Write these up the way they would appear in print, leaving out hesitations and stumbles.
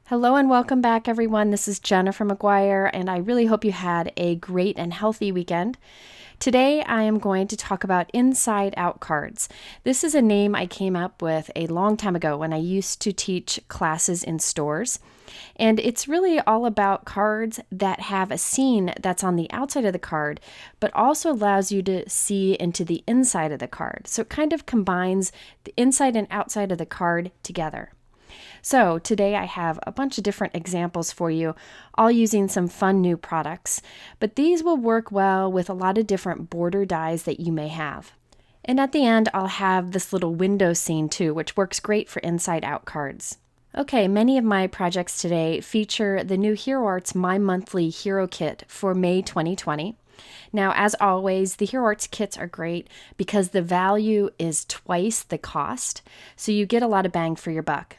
Hello and welcome back, everyone. This is Jenna from McGuire, and I really hope you had a great and healthy weekend. Today, I am going to talk about Inside Out cards. This is a name I came up with a long time ago when I used to teach classes in stores. And it's really all about cards that have a scene that's on the outside of the card, but also allows you to see into the inside of the card. So it kind of combines the inside and outside of the card together. So today I have a bunch of different examples for you, all using some fun new products, but these will work well with a lot of different border dies that you may have. And at the end, I'll have this little window scene too, which works great for inside out cards. Okay, many of my projects today feature the new Hero Arts My Monthly Hero Kit for May 2020. Now, as always, the Hero Arts kits are great because the value is twice the cost, so you get a lot of bang for your buck.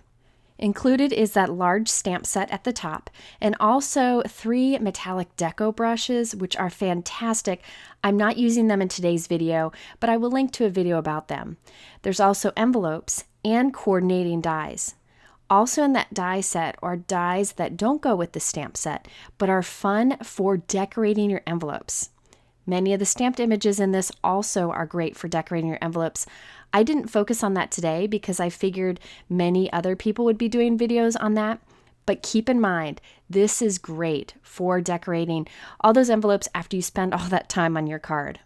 Included is that large stamp set at the top, and also 3 metallic deco brushes, which are fantastic. I'm not using them in today's video, but I will link to a video about them. There's also envelopes and coordinating dies. Also in that die set are dies that don't go with the stamp set, but are fun for decorating your envelopes. Many of the stamped images in this also are great for decorating your envelopes. I didn't focus on that today because I figured many other people would be doing videos on that, but keep in mind, this is great for decorating all those envelopes after you spend all that time on your card.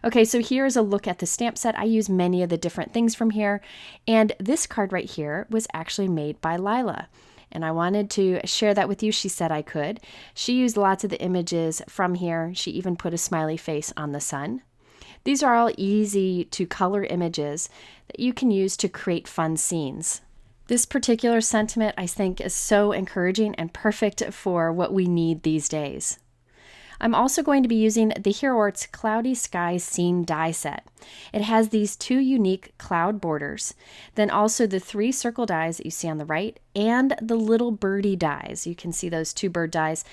Okay, so here's a look at the stamp set. I use many of the different things from here, and this card right here was actually made by Lila. And I wanted to share that with you. She said I could. She used lots of the images from here. She even put a smiley face on the sun. These are all easy to color images that you can use to create fun scenes. This particular sentiment, I think, is so encouraging and perfect for what we need these days. I'm also going to be using the Hero Arts Cloudy Skies Scene die set. It has these 2 unique cloud borders, then also the 3 circle dies that you see on the right, and the little birdie dies. You can see those 2 bird dies.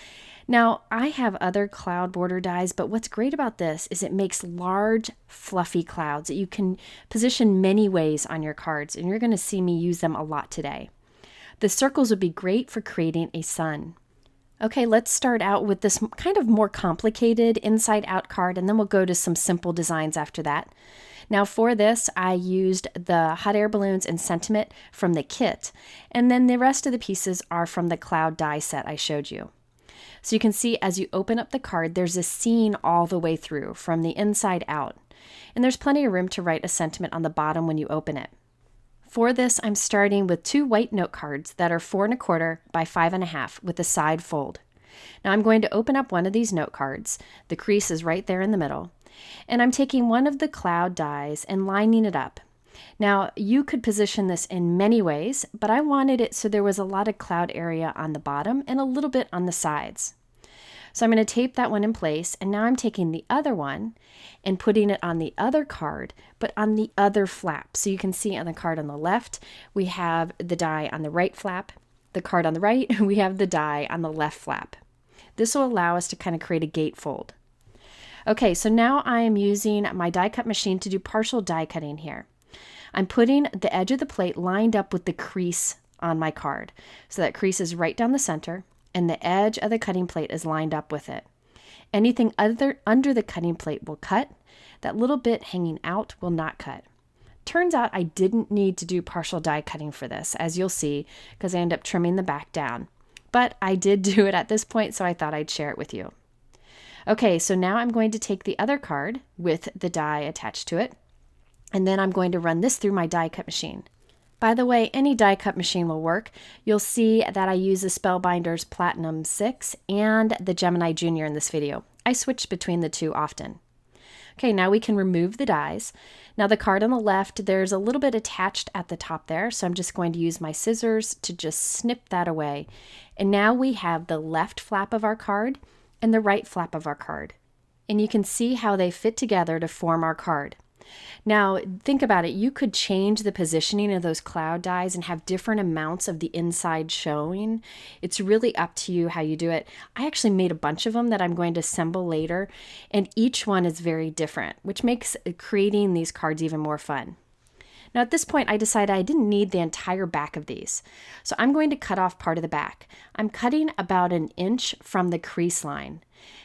Now, I have other cloud border dies, but what's great about this is it makes large, fluffy clouds that you can position many ways on your cards, and you're going to see me use them a lot today. The circles would be great for creating a sun. Okay, let's start out with this kind of more complicated inside out card, and then we'll go to some simple designs after that. Now for this, I used the hot air balloons and sentiment from the kit, and then the rest of the pieces are from the cloud die set I showed you. So you can see as you open up the card, there's a scene all the way through from the inside out, and there's plenty of room to write a sentiment on the bottom when you open it. For this, I'm starting with 2 white note cards that are 4 1/4 by 5 1/2 with a side fold. Now I'm going to open up one of these note cards. The crease is right there in the middle. And I'm taking one of the cloud dies and lining it up. Now you could position this in many ways, but I wanted it so there was a lot of cloud area on the bottom and a little bit on the sides. So I'm going to tape that one in place, and now I'm taking the other one and putting it on the other card, but on the other flap. So you can see on the card on the left, we have the die on the right flap. The card on the right, we have the die on the left flap. This will allow us to kind of create a gatefold. Okay, so now I am using my die cut machine to do partial die cutting here. I'm putting the edge of the plate lined up with the crease on my card. So that crease is right down the center, and the edge of the cutting plate is lined up with it. Anything under the cutting plate will cut. That little bit hanging out will not cut. Turns out I didn't need to do partial die cutting for this, as you'll see, because I end up trimming the back down. But I did do it at this point, so I thought I'd share it with you. Okay, so now I'm going to take the other card with the die attached to it, and then I'm going to run this through my die cut machine. By the way, any die cut machine will work. You'll see that I use the Spellbinders Platinum 6 and the Gemini Junior in this video. I switch between the 2 often. Okay, now we can remove the dies. Now the card on the left, there's a little bit attached at the top there, so I'm just going to use my scissors to just snip that away. And now we have the left flap of our card and the right flap of our card. And you can see how they fit together to form our card. Now, think about it. You could change the positioning of those cloud dies and have different amounts of the inside showing. It's really up to you how you do it. I actually made a bunch of them that I'm going to assemble later, and each one is very different, which makes creating these cards even more fun. Now at this point I decided I didn't need the entire back of these, so I'm going to cut off part of the back. I'm cutting about 1 inch from the crease line.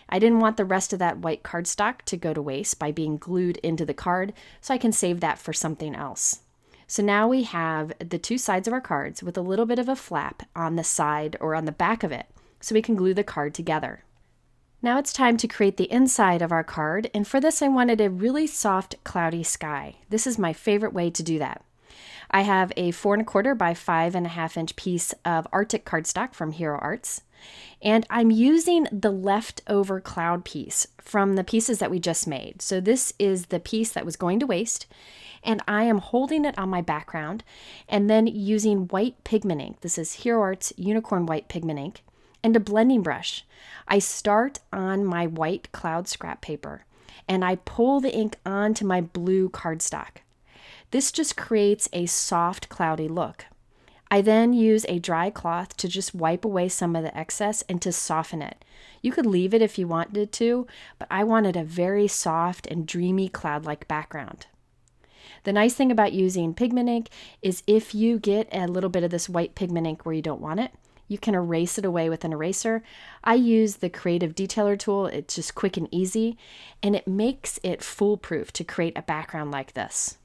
I didn't want the rest of that white cardstock to go to waste by being glued into the card, so I can save that for something else. So now we have the 2 sides of our cards with a little bit of a flap on the side or on the back of it, so we can glue the card together. Now it's time to create the inside of our card, and for this I wanted a really soft, cloudy sky. This is my favorite way to do that. I have a 4 1/4 by 5.5 inch piece of Arctic cardstock from Hero Arts, and I'm using the leftover cloud piece from the pieces that we just made. So this is the piece that was going to waste, and I am holding it on my background and then using white pigment ink. This is Hero Arts Unicorn White Pigment Ink, and a blending brush. I start on my white cloud scrap paper and I pull the ink onto my blue cardstock. This just creates a soft, cloudy look. I then use a dry cloth to just wipe away some of the excess and to soften it. You could leave it if you wanted to, but I wanted a very soft and dreamy cloud-like background. The nice thing about using pigment ink is if you get a little bit of this white pigment ink where you don't want it, you can erase it away with an eraser. I use the Creative Detailer tool. It's just quick and easy, and it makes it foolproof to create a background like this.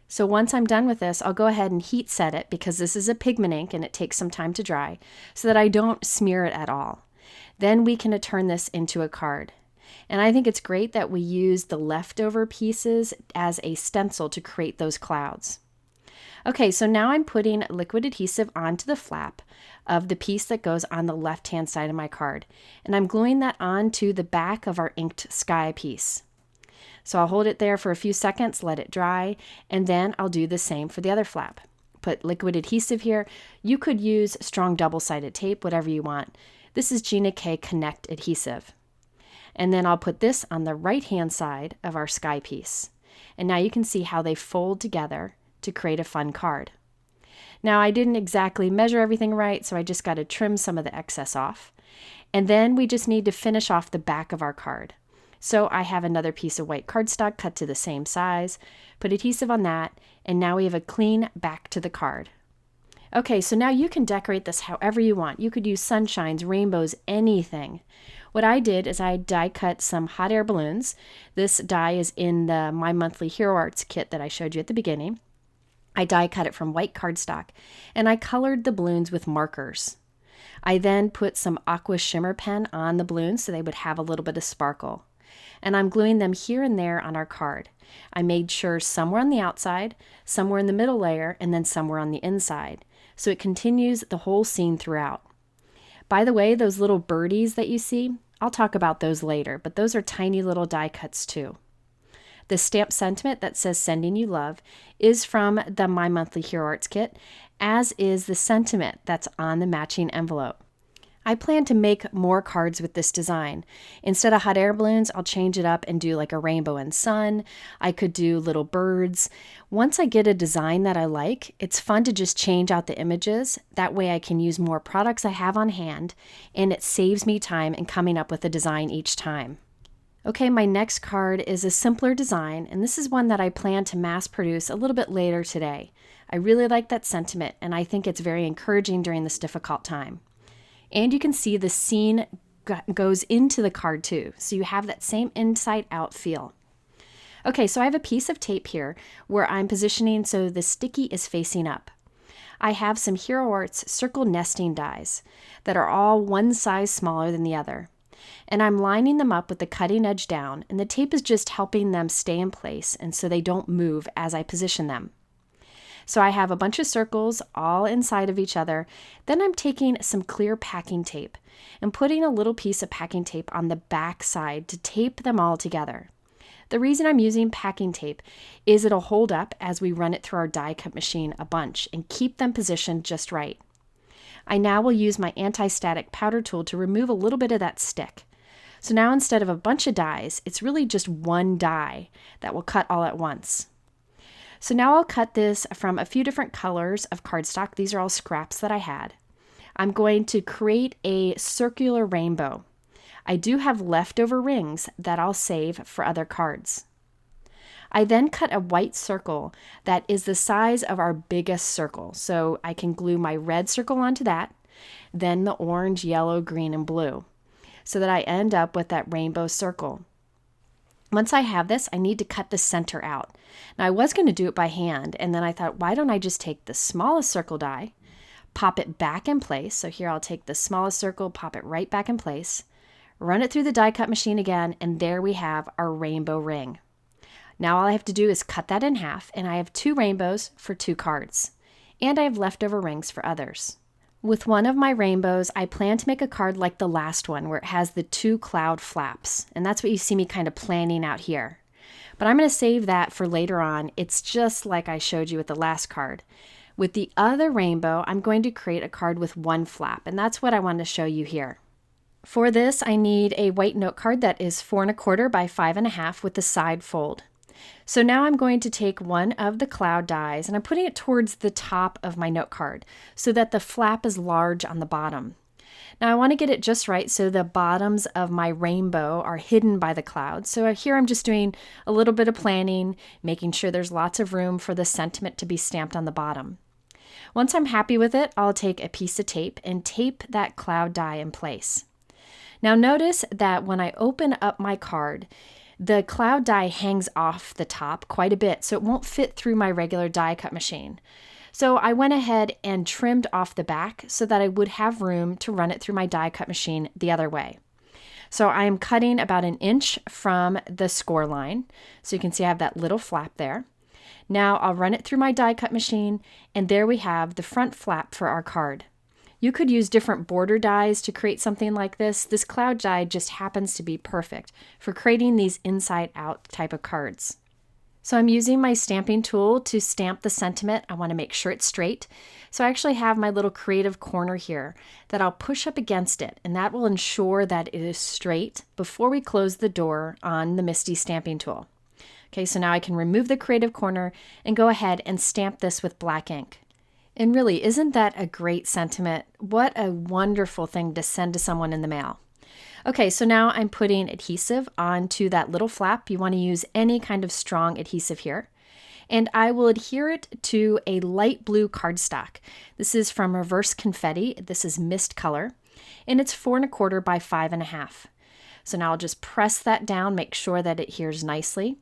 So once I'm done with this, I'll go ahead and heat set it because this is a pigment ink and it takes some time to dry so that I don't smear it at all. Then we can turn this into a card. And I think it's great that we use the leftover pieces as a stencil to create those clouds. Okay, so now I'm putting liquid adhesive onto the flap of the piece that goes on the left-hand side of my card. And I'm gluing that onto the back of our inked sky piece. So I'll hold it there for a few seconds, let it dry, and then I'll do the same for the other flap. Put liquid adhesive here. You could use strong double-sided tape, whatever you want. This is Gina K Connect adhesive. And then I'll put this on the right-hand side of our sky piece. And now you can see how they fold together to create a fun card. Now I didn't exactly measure everything right, so I just got to trim some of the excess off. And then we just need to finish off the back of our card. So I have another piece of white cardstock cut to the same size, put adhesive on that, and now we have a clean back to the card. Okay, so now you can decorate this however you want. You could use sunshines, rainbows, anything. What I did is I die cut some hot air balloons. This die is in the My Monthly Hero Arts kit that I showed you at the beginning. I die cut it from white cardstock, and I colored the balloons with markers. I then put some Aqua Shimmer pen on the balloons so they would have a little bit of sparkle. And I'm gluing them here and there on our card. I made sure some were on the outside, some were in the middle layer, and then some were on the inside. So it continues the whole scene throughout. By the way, those little birdies that you see, I'll talk about those later, but those are tiny little die cuts too. The stamp sentiment that says "Sending You Love" is from the My Monthly Hero Arts kit, as is the sentiment that's on the matching envelope. I plan to make more cards with this design. Instead of hot air balloons, I'll change it up and do like a rainbow and sun. I could do little birds. Once I get a design that I like, it's fun to just change out the images. That way I can use more products I have on hand, and it saves me time in coming up with a design each time. Okay, my next card is a simpler design, and this is one that I plan to mass produce a little bit later today. I really like that sentiment, and I think it's very encouraging during this difficult time. And you can see the scene goes into the card too, so you have that same inside out feel. Okay, so I have a piece of tape here where I'm positioning so the sticky is facing up. I have some Hero Arts circle nesting dies that are all one size smaller than the other. And I'm lining them up with the cutting edge down, and the tape is just helping them stay in place and so they don't move as I position them. So I have a bunch of circles all inside of each other. Then I'm taking some clear packing tape and putting a little piece of packing tape on the back side to tape them all together. The reason I'm using packing tape is it'll hold up as we run it through our die cut machine a bunch and keep them positioned just right. I now will use my anti-static powder tool to remove a little bit of that stick. So now instead of a bunch of dies, it's really just one die that will cut all at once. So now I'll cut this from a few different colors of cardstock. These are all scraps that I had. I'm going to create a circular rainbow. I do have leftover rings that I'll save for other cards. I then cut a white circle that is the size of our biggest circle. So I can glue my red circle onto that, then the orange, yellow, green, and blue, so that I end up with that rainbow circle. Once I have this, I need to cut the center out. Now I was going to do it by hand, and then I thought, why don't I just take the smallest circle die, pop it back in place. So here I'll take the smallest circle, pop it right back in place, run it through the die cut machine again, and there we have our rainbow ring. Now all I have to do is cut that in half, and I have 2 rainbows for 2 cards. And I have leftover rings for others. With one of my rainbows, I plan to make a card like the last one where it has the 2 cloud flaps. And that's what you see me kind of planning out here. But I'm going to save that for later on. It's just like I showed you with the last card. With the other rainbow, I'm going to create a card with 1 flap. And that's what I want to show you here. For this, I need a white note card that is 4 1/4 by 5 1/2 with the side fold. So now I'm going to take one of the cloud dies and I'm putting it towards the top of my note card so that the flap is large on the bottom. Now I want to get it just right so the bottoms of my rainbow are hidden by the clouds. So here I'm just doing a little bit of planning, making sure there's lots of room for the sentiment to be stamped on the bottom. Once I'm happy with it, I'll take a piece of tape and tape that cloud die in place. Now notice that when I open up my card, the cloud die hangs off the top quite a bit, so it won't fit through my regular die cut machine. So I went ahead and trimmed off the back so that I would have room to run it through my die cut machine the other way. So I am cutting about 1 inch from the score line. So you can see I have that little flap there. Now I'll run it through my die cut machine, and there we have the front flap for our card. You could use different border dies to create something like this. This cloud die just happens to be perfect for creating these inside out type of cards. So I'm using my stamping tool to stamp the sentiment. I want to make sure it's straight. So I actually have my little creative corner here that I'll push up against it, and that will ensure that it is straight before we close the door on the MISTI stamping tool. Okay, so now I can remove the creative corner and go ahead and stamp this with black ink. And really, isn't that a great sentiment? What a wonderful thing to send to someone in the mail. Okay, so now I'm putting adhesive onto that little flap. You want to use any kind of strong adhesive here. And I will adhere it to a light blue cardstock. This is from Reverse Confetti. This is mist color. And it's 4 1/4 by 5 1/2. So now I'll just press that down, make sure that it adheres nicely.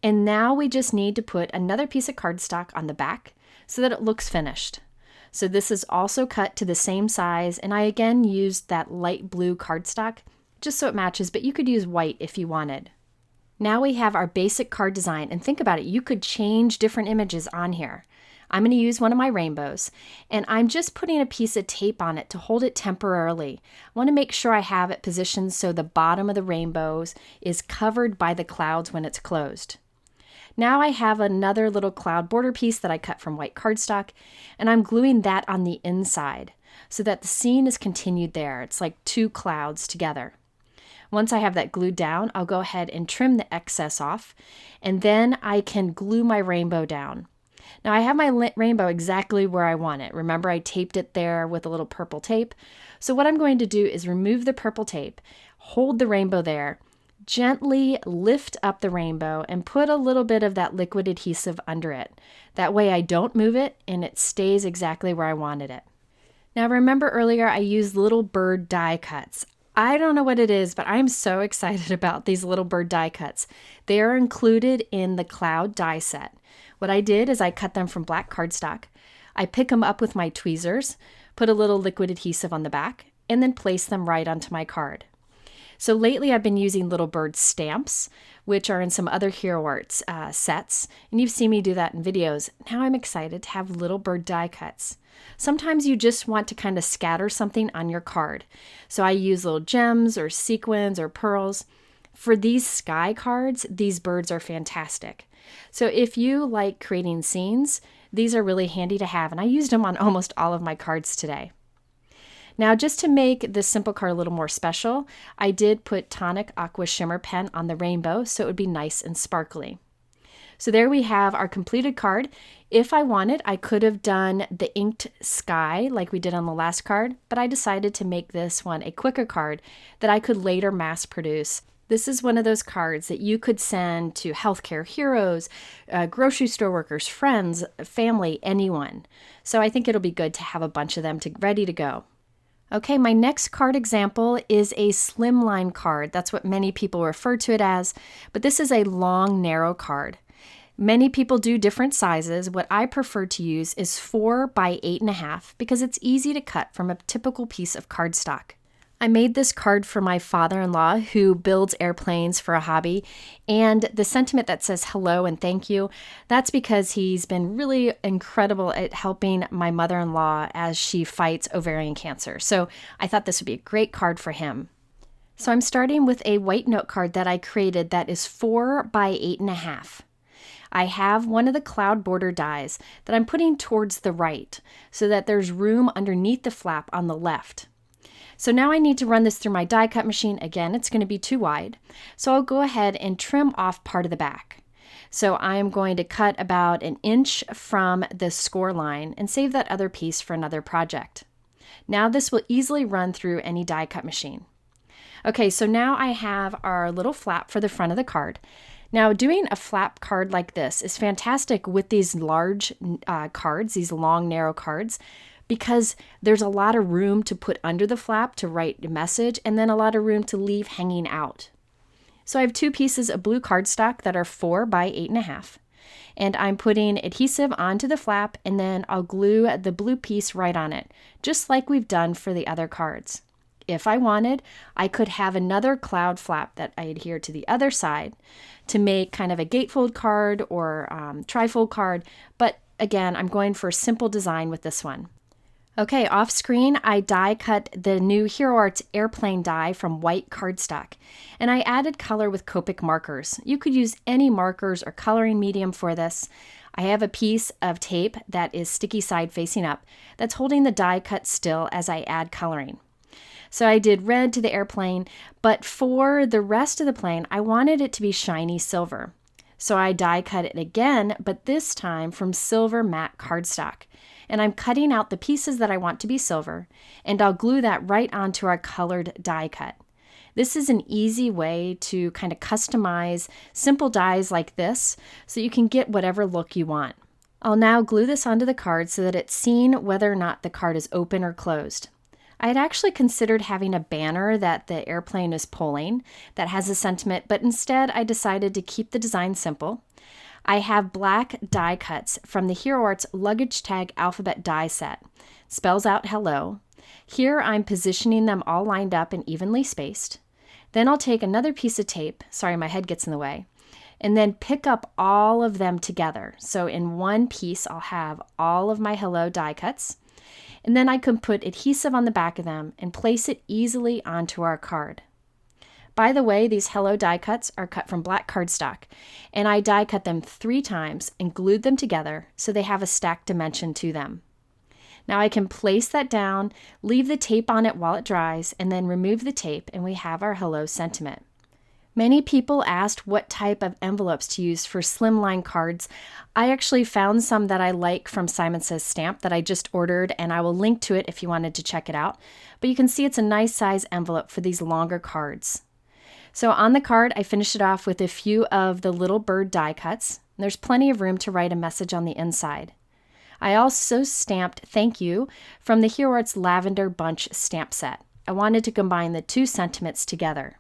And now we just need to put another piece of cardstock on the back so that it looks finished. So this is also cut to the same size, and I again used that light blue cardstock just so it matches, but you could use white if you wanted. Now we have our basic card design, and think about it, you could change different images on here. I'm going to use one of my rainbows, and I'm just putting a piece of tape on it to hold it temporarily. I want to make sure I have it positioned so the bottom of the rainbows is covered by the clouds when it's closed. Now I have another little cloud border piece that I cut from white cardstock, and I'm gluing that on the inside so that the scene is continued there. It's like 2 clouds together. Once I have that glued down, I'll go ahead and trim the excess off, and then I can glue my rainbow down. Now I have my rainbow exactly where I want it. Remember, I taped it there with a little purple tape. So what I'm going to do is remove the purple tape, hold the rainbow there, gently lift up the rainbow and put a little bit of that liquid adhesive under it. That way I don't move it and it stays exactly where I wanted it. Now remember earlier I used little bird die cuts. I don't know what it is, but I'm so excited about these little bird die cuts. They are included in the cloud die set. What I did is I cut them from black cardstock. I pick them up with my tweezers, put a little liquid adhesive on the back, and then place them right onto my card. So lately I've been using little bird stamps, which are in some other Hero Arts sets, and you've seen me do that in videos. Now I'm excited to have little bird die cuts. Sometimes you just want to kind of scatter something on your card. So I use little gems or sequins or pearls. For these sky cards, these birds are fantastic. So if you like creating scenes, these are really handy to have, and I used them on almost all of my cards today. Now, just to make this simple card a little more special, I did put Tonic Aqua Shimmer pen on the rainbow so it would be nice and sparkly. So there we have our completed card. If I wanted, I could have done the inked sky like we did on the last card, but I decided to make this one a quicker card that I could later mass produce. This is one of those cards that you could send to healthcare heroes, grocery store workers, friends, family, anyone. So I think it'll be good to have a bunch of them ready to go. Okay, my next card example is a Slimline card. That's what many people refer to it as, but this is a long, narrow card. Many people do different sizes. What I prefer to use is 4 by 8.5 because it's easy to cut from a typical piece of cardstock. I made this card for my father-in-law who builds airplanes for a hobby, and the sentiment that says hello and thank you, that's because he's been really incredible at helping my mother-in-law as she fights ovarian cancer. So I thought this would be a great card for him. So I'm starting with a white note card that I created that is 4 by 8.5. I have one of the cloud border dies that I'm putting towards the right so that there's room underneath the flap on the left. So now I need to run this through my die cut machine. Again, it's going to be too wide. So I'll go ahead and trim off part of the back. So I am going to cut about 1 inch from the score line and save that other piece for another project. Now this will easily run through any die cut machine. Okay, so now I have our little flap for the front of the card. Now doing a flap card like this is fantastic with these large cards, these long narrow cards, because there's a lot of room to put under the flap to write a message and then a lot of room to leave hanging out. So I have 2 pieces of blue cardstock that are 4 by 8.5. And I'm putting adhesive onto the flap and then I'll glue the blue piece right on it, just like we've done for the other cards. If I wanted, I could have another cloud flap that I adhere to the other side to make kind of a gatefold card or trifold card, but again, I'm going for a simple design with this one. Okay, off screen, I die cut the new Hero Arts airplane die from white cardstock, and I added color with Copic markers. You could use any markers or coloring medium for this. I have a piece of tape that is sticky side facing up that's holding the die cut still as I add coloring. So I did red to the airplane, but for the rest of the plane, I wanted it to be shiny silver. So I die cut it again, but this time from silver matte cardstock. And I'm cutting out the pieces that I want to be silver, and I'll glue that right onto our colored die cut. This is an easy way to kind of customize simple dies like this so you can get whatever look you want. I'll now glue this onto the card so that it's seen whether or not the card is open or closed. I had actually considered having a banner that the airplane is pulling that has a sentiment, but instead I decided to keep the design simple. I have black die cuts from the Hero Arts Luggage Tag Alphabet die set. Spells out hello. Here I'm positioning them all lined up and evenly spaced. Then I'll take another piece of tape, sorry my head gets in the way, and then pick up all of them together. So in one piece I'll have all of my hello die cuts, and then I can put adhesive on the back of them and place it easily onto our card. By the way, these hello die cuts are cut from black cardstock, and I die cut them 3 times and glued them together so they have a stacked dimension to them. Now I can place that down, leave the tape on it while it dries, and then remove the tape, and we have our hello sentiment. Many people asked what type of envelopes to use for Slimline cards. I actually found some that I like from Simon Says Stamp that I just ordered, and I will link to it if you wanted to check it out. But you can see it's a nice size envelope for these longer cards. So on the card, I finished it off with a few of the little bird die cuts. There's plenty of room to write a message on the inside. I also stamped thank you from the Hero Arts Lavender Bunch stamp set. I wanted to combine the 2 sentiments together.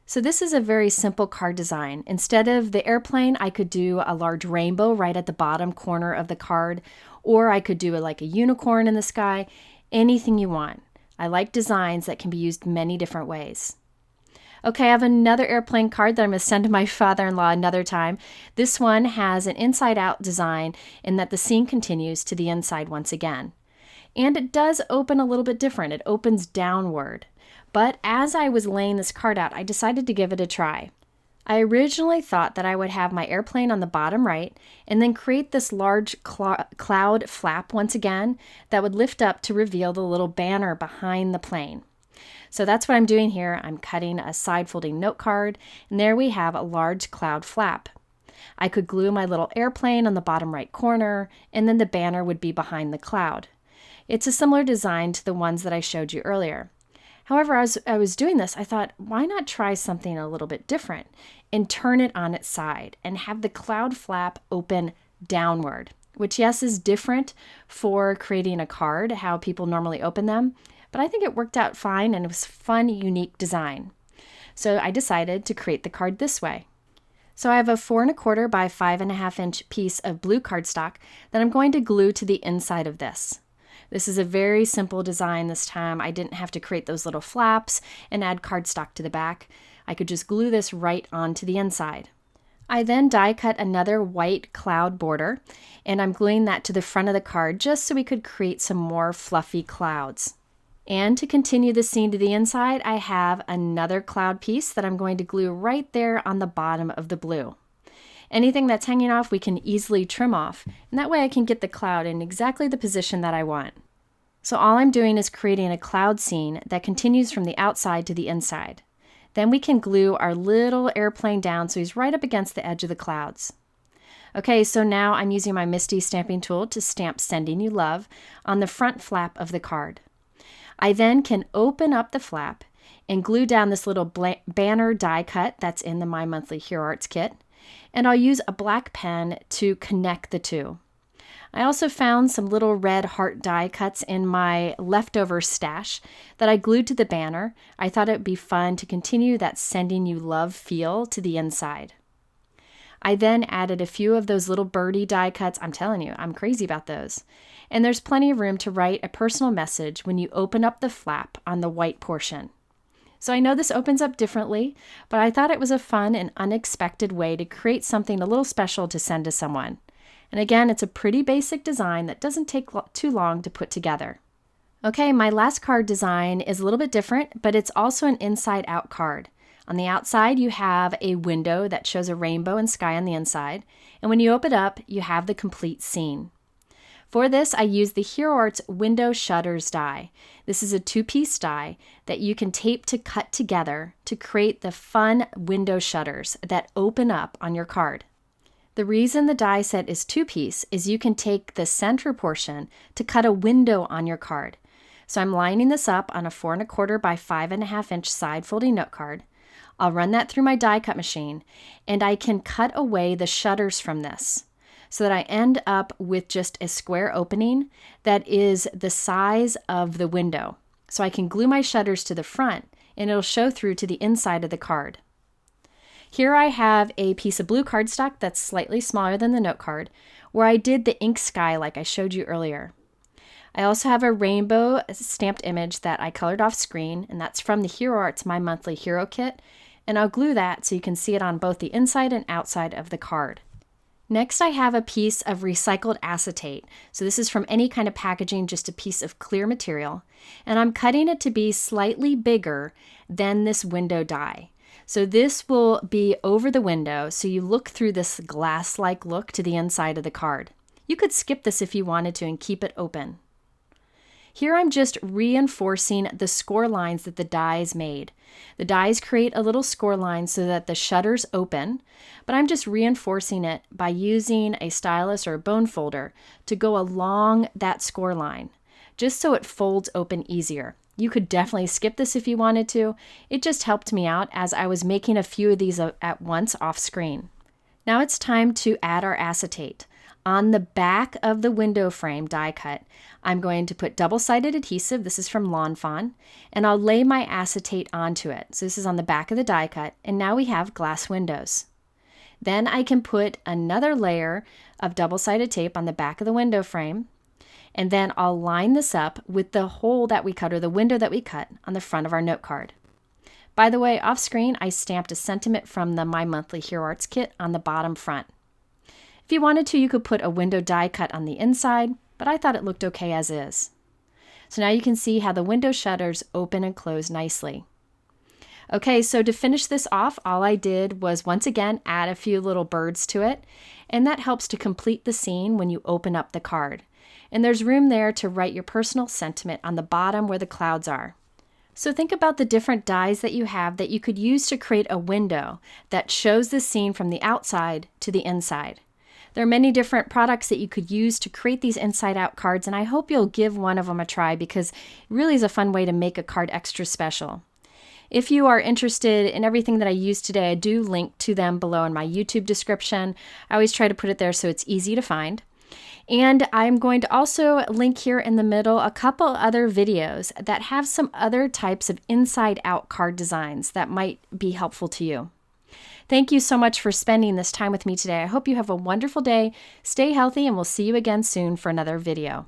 So this is a very simple card design. Instead of the airplane, I could do a large rainbow right at the bottom corner of the card, or I could do like a unicorn in the sky, anything you want. I like designs that can be used many different ways. Okay, I have another airplane card that I'm going to send to my father-in-law another time. This one has an inside-out design in that the scene continues to the inside once again. And it does open a little bit different. It opens downward. But as I was laying this card out, I decided to give it a try. I originally thought that I would have my airplane on the bottom right and then create this large cloud flap once again that would lift up to reveal the little banner behind the plane. So that's what I'm doing here. I'm cutting a side folding note card, and there we have a large cloud flap. I could glue my little airplane on the bottom right corner, and then the banner would be behind the cloud. It's a similar design to the ones that I showed you earlier. However, as I was doing this, I thought, why not try something a little bit different and turn it on its side and have the cloud flap open downward, which yes is different for creating a card, how people normally open them, but I think it worked out fine and it was a fun, unique design. So I decided to create the card this way. So I have a 4 1/4 by 5 1/2 inch piece of blue cardstock that I'm going to glue to the inside of this. This is a very simple design this time. I didn't have to create those little flaps and add cardstock to the back. I could just glue this right onto the inside. I then die cut another white cloud border, and I'm gluing that to the front of the card just so we could create some more fluffy clouds. And to continue the scene to the inside, I have another cloud piece that I'm going to glue right there on the bottom of the blue. Anything that's hanging off, we can easily trim off, and that way I can get the cloud in exactly the position that I want. So all I'm doing is creating a cloud scene that continues from the outside to the inside. Then we can glue our little airplane down so he's right up against the edge of the clouds. Okay, so now I'm using my MISTI stamping tool to stamp Sending You Love on the front flap of the card. I then can open up the flap and glue down this little banner die cut that's in the My Monthly Hero Arts kit, and I'll use a black pen to connect the two. I also found some little red heart die cuts in my leftover stash that I glued to the banner. I thought it would be fun to continue that Sending You Love feel to the inside. I then added a few of those little birdie die cuts. I'm telling you, I'm crazy about those. And there's plenty of room to write a personal message when you open up the flap on the white portion. So I know this opens up differently, but I thought it was a fun and unexpected way to create something a little special to send to someone. And again, it's a pretty basic design that doesn't take too long to put together. Okay, my last card design is a little bit different, but it's also an inside-out card. On the outside, you have a window that shows a rainbow and sky on the inside, and when you open it up, you have the complete scene. For this, I used the Hero Arts Window Shutters die. This is a 2-piece die that you can tape to cut together to create the fun window shutters that open up on your card. The reason the die set is 2-piece is you can take the center portion to cut a window on your card. So I'm lining this up on a 4 1/4 by 5 1/2 inch side folding note card. I'll run that through my die cut machine, and I can cut away the shutters from this so that I end up with just a square opening that is the size of the window. So I can glue my shutters to the front, and it'll show through to the inside of the card. Here I have a piece of blue cardstock that's slightly smaller than the note card, where I did the ink sky like I showed you earlier. I also have a rainbow stamped image that I colored off screen, and that's from the Hero Arts My Monthly Hero Kit, and I'll glue that so you can see it on both the inside and outside of the card. Next, I have a piece of recycled acetate. So this is from any kind of packaging, just a piece of clear material, and I'm cutting it to be slightly bigger than this window die. So this will be over the window, so you look through this glass-like look to the inside of the card. You could skip this if you wanted to and keep it open. Here I'm just reinforcing the score lines that the dies made. The dies create a little score line so that the shutters open, but I'm just reinforcing it by using a stylus or a bone folder to go along that score line, just so it folds open easier. You could definitely skip this if you wanted to. It just helped me out as I was making a few of these at once off screen. Now it's time to add our acetate. On the back of the window frame die cut, I'm going to put double-sided adhesive, this is from Fawn, and I'll lay my acetate onto it. So this is on the back of the die cut, and now we have glass windows. Then I can put another layer of double-sided tape on the back of the window frame, and then I'll line this up with the hole that we cut, or the window that we cut, on the front of our note card. By the way, off screen, I stamped a sentiment from the My Monthly Hero Arts kit on the bottom front. If you wanted to, you could put a window die cut on the inside, but I thought it looked okay as is. So now you can see how the window shutters open and close nicely. Okay, so to finish this off, all I did was once again add a few little birds to it, and that helps to complete the scene when you open up the card. And there's room there to write your personal sentiment on the bottom where the clouds are. So think about the different dies that you have that you could use to create a window that shows the scene from the outside to the inside. There are many different products that you could use to create these inside out cards, and I hope you'll give one of them a try because it really is a fun way to make a card extra special. If you are interested in everything that I used today, I do link to them below in my YouTube description. I always try to put it there so it's easy to find. And I'm going to also link here in the middle a couple other videos that have some other types of inside out card designs that might be helpful to you. Thank you so much for spending this time with me today. I hope you have a wonderful day. Stay healthy, and we'll see you again soon for another video.